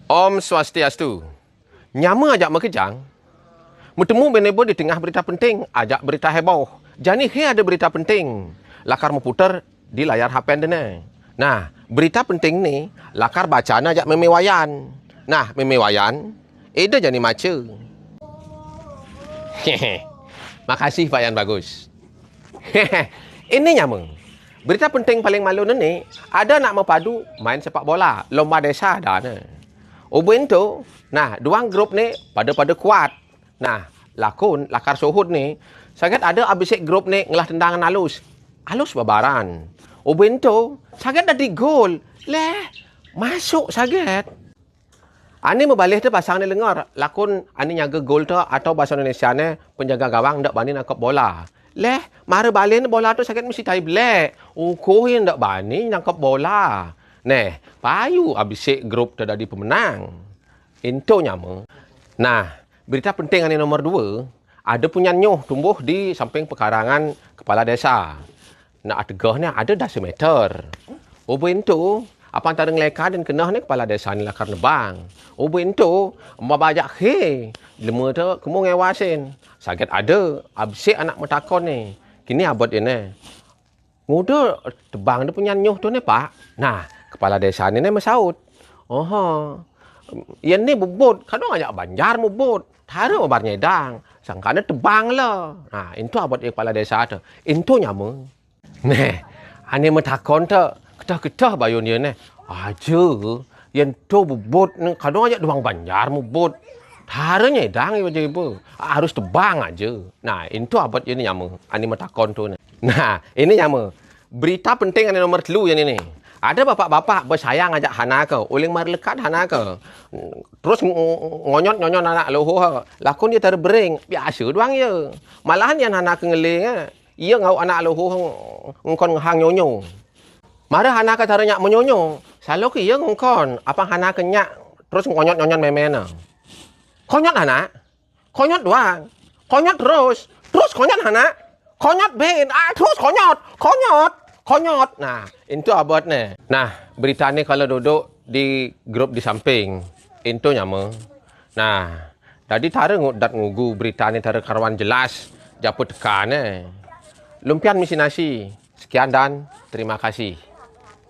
Om Swastiastu. Nyama ajak makejang. Bertemu benebo di tengah berita penting, ajak berita heboh. Jani he ada berita penting. Lakar meputar di layar HP Anda. Nah, berita penting ni, lakar bacaan ajak memewayan. Nah, memewayan, eda jani maca. Hehe. Makasih Pak Yan bagus. Hehe. Ini nyama. Berita penting paling malu ni, ada nak mempadu main sepak bola. Lomba desa dah ni. Ubin tu, nah, dua grup ni pada kuat. Nah, lakar suhud ni, sangat ada abisik grup ni ngelah tendangan halus. Halus babaran. Ubin tu, sangat dah digol. Leh, masuk sangat. Ani membalik tu pasang ni lengar. Lakon ani nyaga gol tu atau bahasa Indonesia ni penjaga gawang ndak bani nangkap bola. Leh, mara balik bola tu sangat mesti tai black. Koh yang ndak bani nangkap bola. Neh, payu abisik grup tu jadi pemenang. Itu nyama. Nah, berita penting yang nomor 2, ada punya nyuh tumbuh di samping pekarangan kepala desa. Nak tegahnya ada dah semeter. Ubin tu, apa antara ngeleka dan kenah ni kepala desa ni lakar nebang. Ubin tu, membajak he. Lema tu, kamu ngewasin. Sakit ada, abisik anak metakon ni. Kini abad ini. Muda tebang dia punya nyuh tu ni, Pak. Nah, kepala desa ni mesaut. Yang ni bubut. Kadang ajak banjar bubut. Tara mabar nyedang. Sangkana tebang lah. Nah, itu abad kepala desa tu. Itu nyama. Nah, ane metakon tu. Ketah-ketah bayun dia ni. Aja. Yang tu bubut ni. Kadang ajak debang banjar bubut. Tara nyedang ibu-ibu. Harus tebang aja. Nah, itu abad ini nyama. Ane metakon tu ni. Nah, ini nyama. Berita penting ane nomor 3 yang ini. Ada bapak-bapak bersayang ajak hana ke. Uling mar lekat hana ke. Terus ngonyot-ngonyot anak loho. Lakon dia terbering. Biasa doang ya. Malahan yang hana ke ngeling. Ia ngau anak loho ngkon ngehang nyonyo. Mara hana ke cara nyak menyonyo. Selalu ke ia ngkon. Apa hana ke nyak. Terus ngonyot-ngonyot memena. Konyot hana. Konyot doang. Konyot terus. Terus konyot hana. Konyot ben. Terus konyot. Konyot. Nah, itu abad ni. Nah, berita ni kalau duduk di grup di samping, itu nyama. Nah, tadi tara ngudat ngugu berita ni tara karwan jelas, japut tekan ni. Lumpian misi nasi. Sekian dan terima kasih.